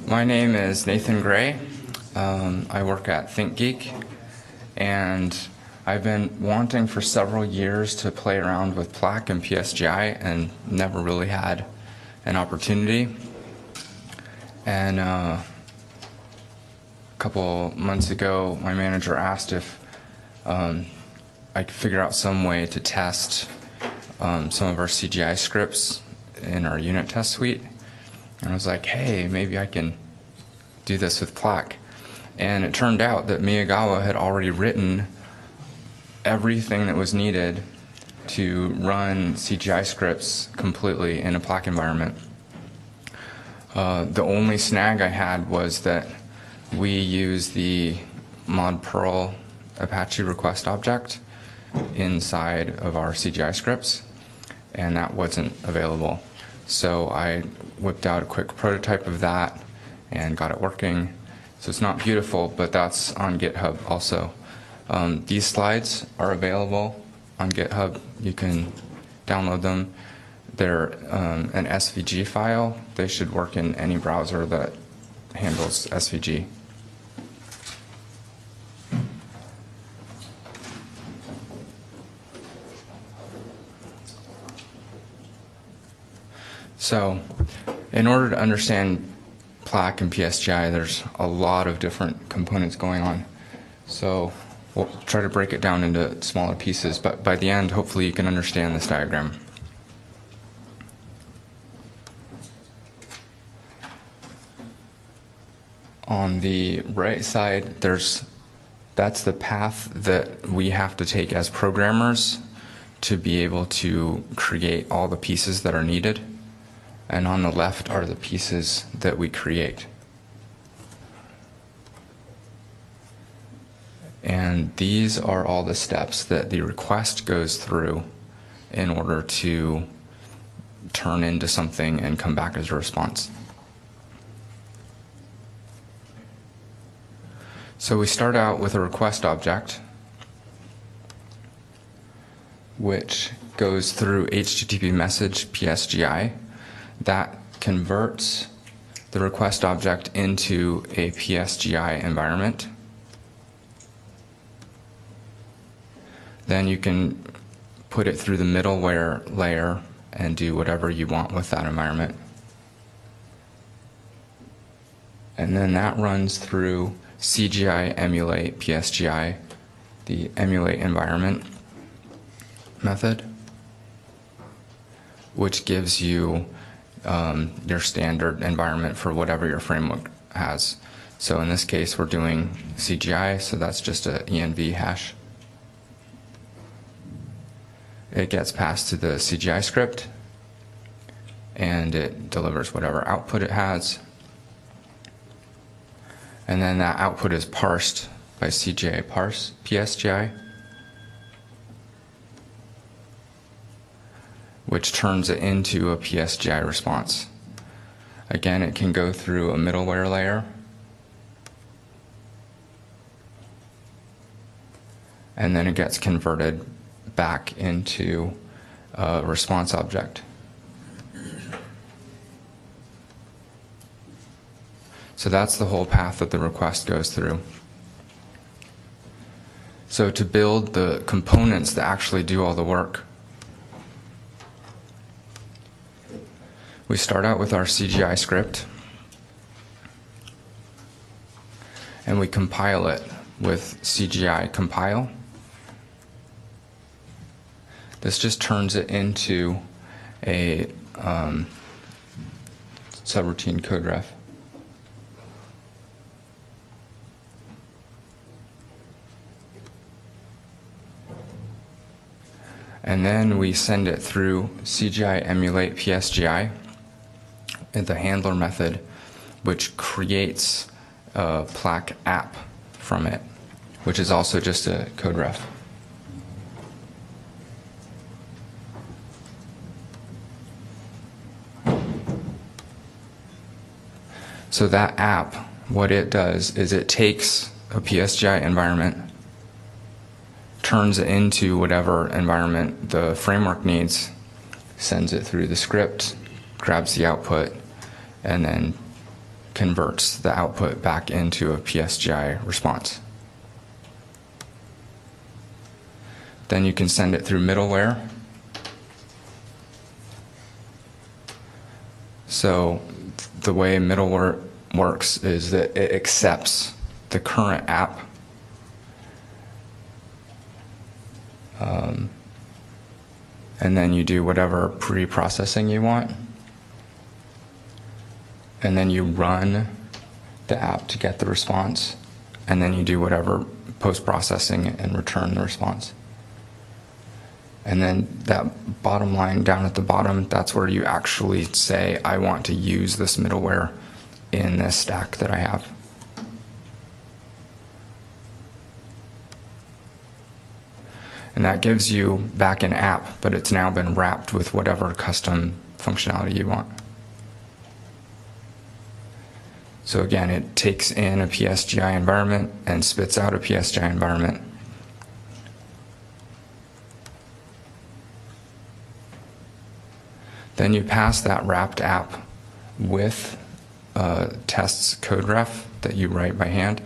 My name is Nathan Gray. I work at ThinkGeek, and I've been wanting for several years to play around with Plack and PSGI and never really had an opportunity. And a couple months ago, my manager asked if I could figure out some way to test some of our CGI scripts in our unit test suite. And I was like, hey, maybe I can do this with Plack. And it turned out that Miyagawa had already written everything that was needed to run CGI scripts completely in a Plack environment. The only snag I had was that we use the mod Perl Apache request object inside of our CGI scripts, and that wasn't available. So I whipped out a quick prototype of that and got it working. So it's not beautiful, but that's on GitHub also. These slides are available on GitHub. You can download them. They're an SVG file. They should work in any browser that handles SVG. So, in order to understand Plack and PSGI, there's a lot of different components going on. So, we'll try to break it down into smaller pieces, but by the end, hopefully you can understand this diagram. On the right side, that's the path that we have to take as programmers to be able to create all the pieces that are needed. And on the left are the pieces that we create. And these are all the steps that the request goes through in order to turn into something and come back as a response. So we start out with a request object, which goes through HTTP message PSGI. That converts the request object into a PSGI environment. Then you can put it through the middleware layer and do whatever you want with that environment. And then that runs through CGI emulate PSGI, the emulate environment method, which gives you your standard environment for whatever your framework has. So in this case, we're doing CGI, so that's just an env hash. It gets passed to the CGI script, and it delivers whatever output it has. And then that output is parsed by CGI parse PSGI, which turns it into a PSGI response. Again, it can go through a middleware layer, and then it gets converted back into a response object. So that's the whole path that the request goes through. So to build the components that actually do all the work, we start out with our CGI script, and we compile it with CGI compile. This just turns it into a subroutine code ref. And then we send it through CGI emulate PSGI, the handler method, which creates a Plack app from it, which is also just a code ref. So that app, what it does is it takes a PSGI environment, turns it into whatever environment the framework needs, sends it through the script, grabs the output, and then converts the output back into a PSGI response. Then you can send it through middleware. So the way middleware works is that it accepts the current app and then you do whatever pre-processing you want, and then you run the app to get the response, and then you do whatever post-processing and return the response. And then that bottom line down at the bottom, that's where you actually say, I want to use this middleware in this stack that I have. And that gives you back an app, but it's now been wrapped with whatever custom functionality you want. So again, it takes in a PSGI environment and spits out a PSGI environment. Then you pass that wrapped app with tests code ref that you write by hand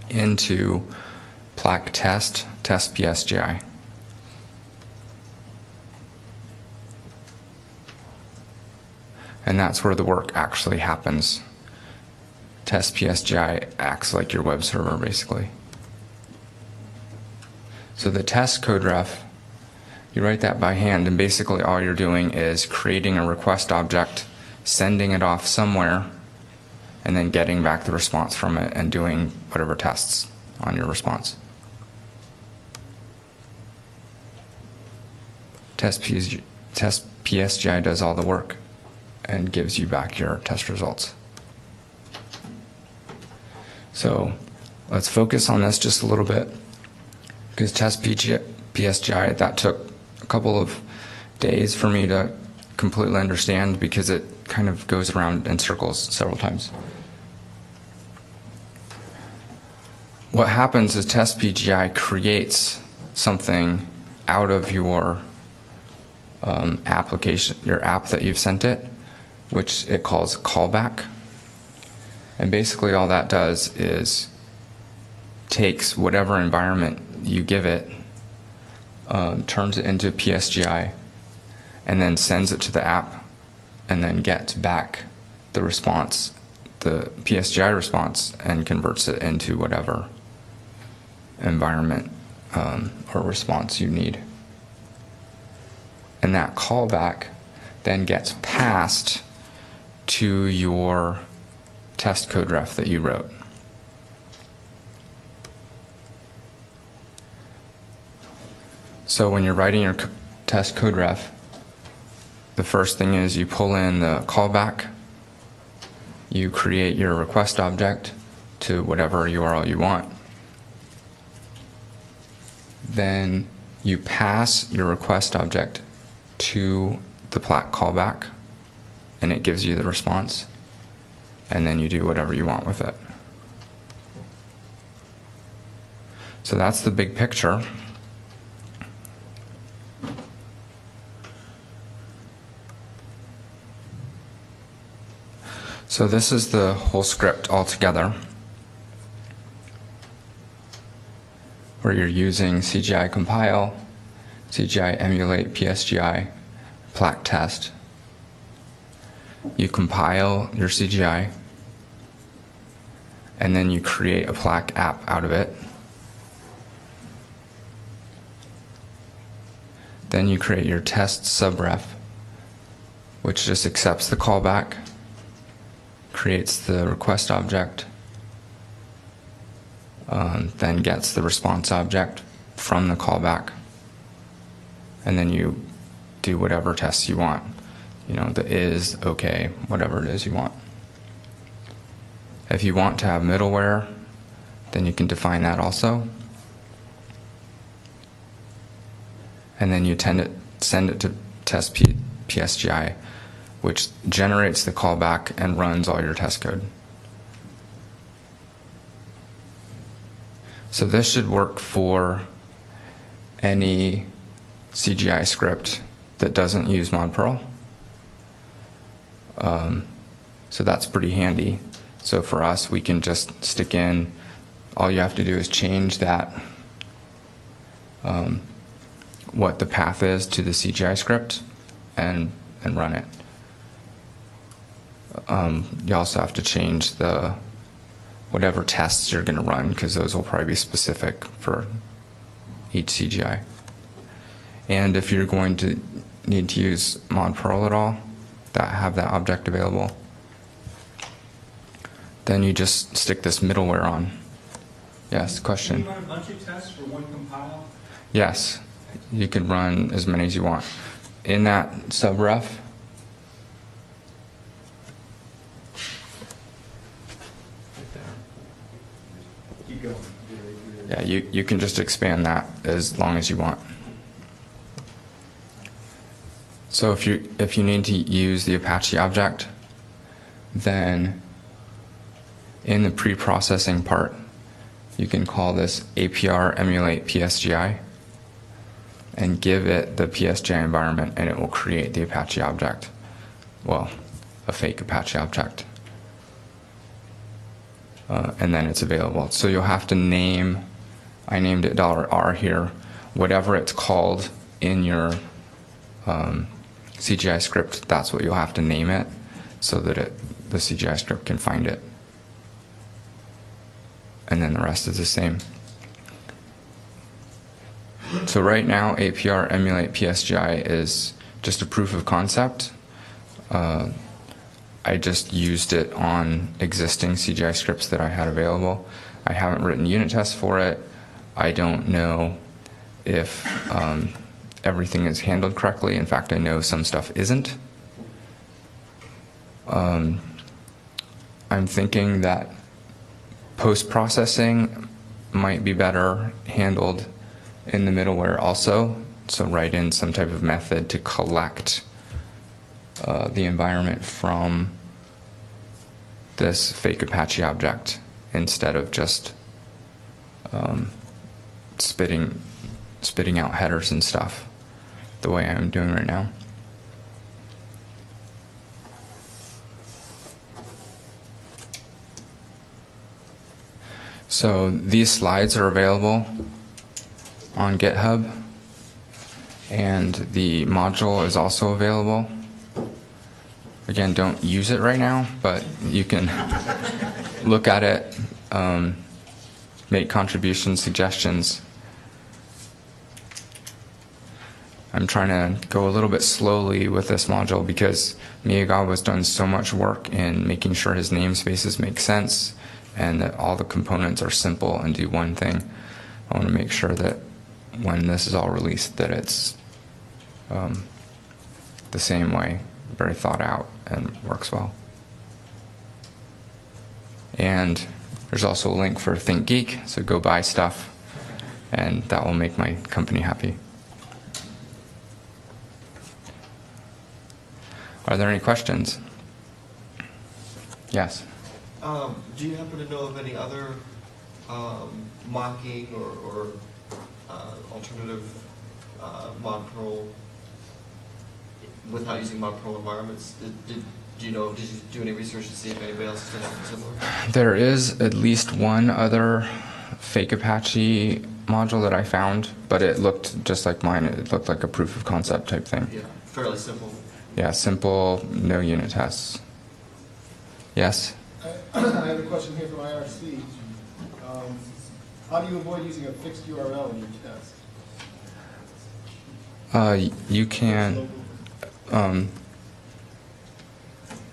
into Plack test PSGI. And that's where the work actually happens. Test PSGI acts like your web server, basically. So the test code ref, you write that by hand, and basically all you're doing is creating a request object, sending it off somewhere, and then getting back the response from it and doing whatever tests on your response. Test PSGI does all the work and gives you back your test results. So let's focus on this just a little bit, because test PSGI, that took a couple of days for me to completely understand, because it kind of goes around in circles several times. What happens is test PSGI creates something out of your application, your app that you've sent it, which it calls callback. And basically all that does is takes whatever environment you give it, turns it into PSGI, and then sends it to the app, and then gets back the response, the PSGI response, and converts it into whatever environment or response you need. And that callback then gets passed to your test code ref that you wrote. So when you're writing your test code ref, the first thing is you pull in the callback, you create your request object to whatever URL you want. Then you pass your request object to the Plack callback, and it gives you the response, and then you do whatever you want with it. So that's the big picture. So this is the whole script altogether, where you're using CGI compile, CGI emulate PSGI, Plack test. You compile your CGI, and then you create a Plack app out of it. Then you create your test subref, which just accepts the callback, creates the request object, then gets the response object from the callback, and then you do whatever tests you want. You know, the is, okay, whatever it is you want. If you want to have middleware, then you can define that also. And then you send it to test PSGI, which generates the callback and runs all your test code. So this should work for any CGI script that doesn't use mod Perl. So that's pretty handy. So for us, we can just stick in, all you have to do is change that, what the path is to the CGI script and run it. You also have to change the whatever tests you're going to run, because those will probably be specific for each CGI. And if you're going to need to use mod Perl at all, have that object available, then you just stick this middleware on. Yes, question? Can you run a bunch of tests for one compile? Yes, you can run as many as you want. In that subref, Keep going. yeah, you can just expand that as long as you want. So if you need to use the Apache object, then in the pre-processing part, you can call this APR emulate PSGI and give it the PSGI environment, and it will create the Apache object. Well, a fake Apache object. And then it's available. So you'll have to name, I named it $R here, whatever it's called in your CGI script, that's what you'll have to name it so that the CGI script can find it. And then the rest is the same. So right now, APR emulate PSGI is just a proof of concept. I just used it on existing CGI scripts that I had available. I haven't written unit tests for it. I don't know if everything is handled correctly. In fact, I know some stuff isn't. I'm thinking that post-processing might be better handled in the middleware also. So write in some type of method to collect the environment from this fake Apache object instead of just spitting out headers and stuff the way I'm doing right now. So these slides are available on GitHub, and the module is also available. Again, don't use it right now, but you can look at it, make contributions, suggestions. I'm trying to go a little bit slowly with this module because Miyagawa's done so much work in making sure his namespaces make sense and that all the components are simple and do one thing. I want to make sure that when this is all released that it's the same way, very thought out and works well. And there's also a link for ThinkGeek, so go buy stuff and that will make my company happy. Are there any questions? Yes. Do you happen to know of any other mocking or alternative mod Perl without using mod Perl environments? Did you do any research to see if anybody else has done something similar? There is at least one other fake Apache module that I found, but it looked just like mine. It looked like a proof of concept type thing. Yeah, fairly simple. Yeah, simple, no unit tests. Yes? I have a question here from IRC. How do you avoid using a fixed URL in your test? You can.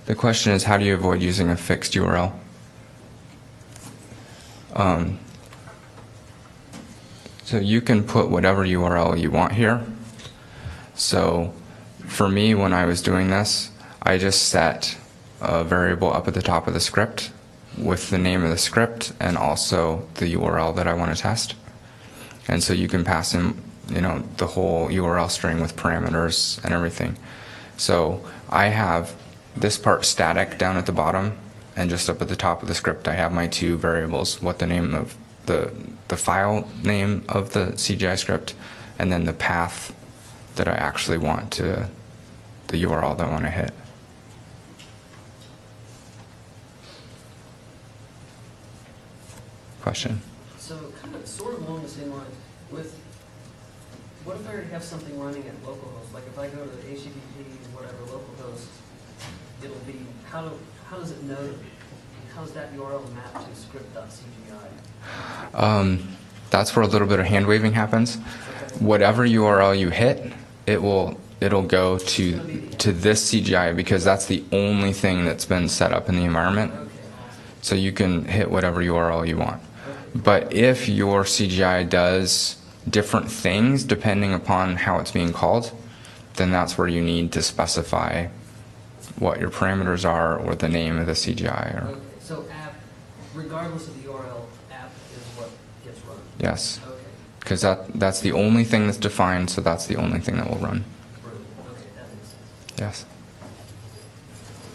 The question is, how do you avoid using a fixed URL? So you can put whatever URL you want here. So for me, when I was doing this, I just set a variable up at the top of the script with the name of the script and also the URL that I want to test. And so you can pass in, the whole URL string with parameters and everything. So I have this part static down at the bottom, and just up at the top of the script I have my two variables, what the name of the file name of the CGI script, and then the path that I actually want to the URL that I want to hit. question. So kind of, sort of along the same line, what if I already have something running at localhost? Like if I go to HTTP, whatever, localhost, it'll be, how does it know, how does that URL map to script.cgi? That's where a little bit of hand waving happens. Whatever URL you hit, it'll go to this CGI because that's the only thing that's been set up in the environment. Okay, awesome. So you can hit whatever URL you want. But if your CGI does different things depending upon how it's being called, then that's where you need to specify what your parameters are or the name of the CGI. Or, Okay, so app, regardless of the URL, app is what gets run? yes, Okay, because that's the only thing that's defined, so that's the only thing that will run. brilliant. Okay, that makes sense. Yes.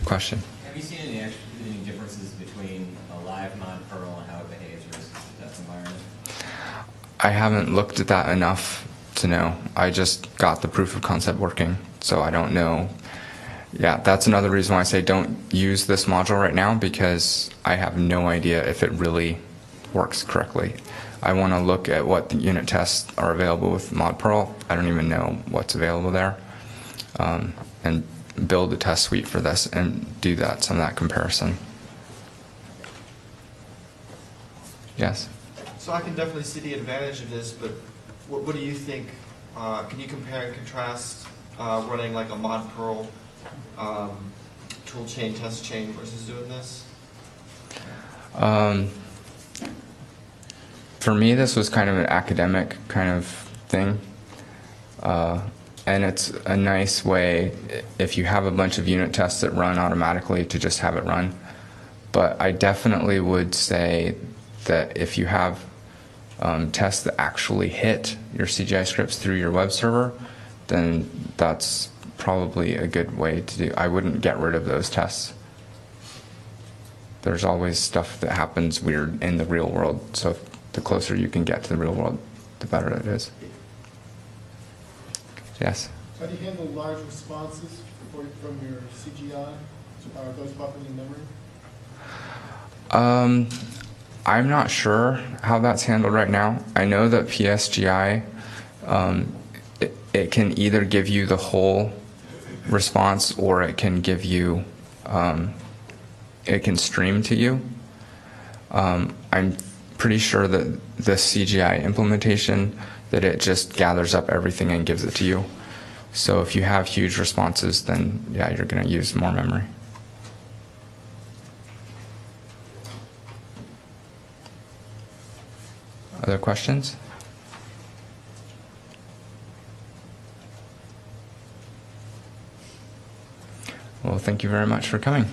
Question? Have you seen any differences between a live mod Perl and how it behaves versus the test environment? I haven't looked at that enough to know. I just got the proof of concept working, so I don't know. Yeah, that's another reason why I say don't use this module right now, because I have no idea if it really works correctly. I want to look at what the unit tests are available with mod Perl. I don't even know what's available there. And build a test suite for this and do some of that comparison. Yes? So I can definitely see the advantage of this, but what do you think? Can you compare and contrast running like a mod Perl tool chain, test chain versus doing this? For me, this was kind of an academic kind of thing. And it's a nice way, if you have a bunch of unit tests that run automatically, to just have it run. But I definitely would say that if you have tests that actually hit your CGI scripts through your web server, then that's probably a good way to do. I wouldn't get rid of those tests. There's always stuff that happens weird in the real world, so the closer you can get to the real world, the better it is. Yes? How do you handle large responses from your CGI? Are those buffered in memory? I'm not sure how that's handled right now. I know that PSGI, it can either give you the whole response or it can give you, it can stream to you. I'm pretty sure that this CGI implementation, that it just gathers up everything and gives it to you. So if you have huge responses, then yeah, you're going to use more memory. Other questions? Well, thank you very much for coming.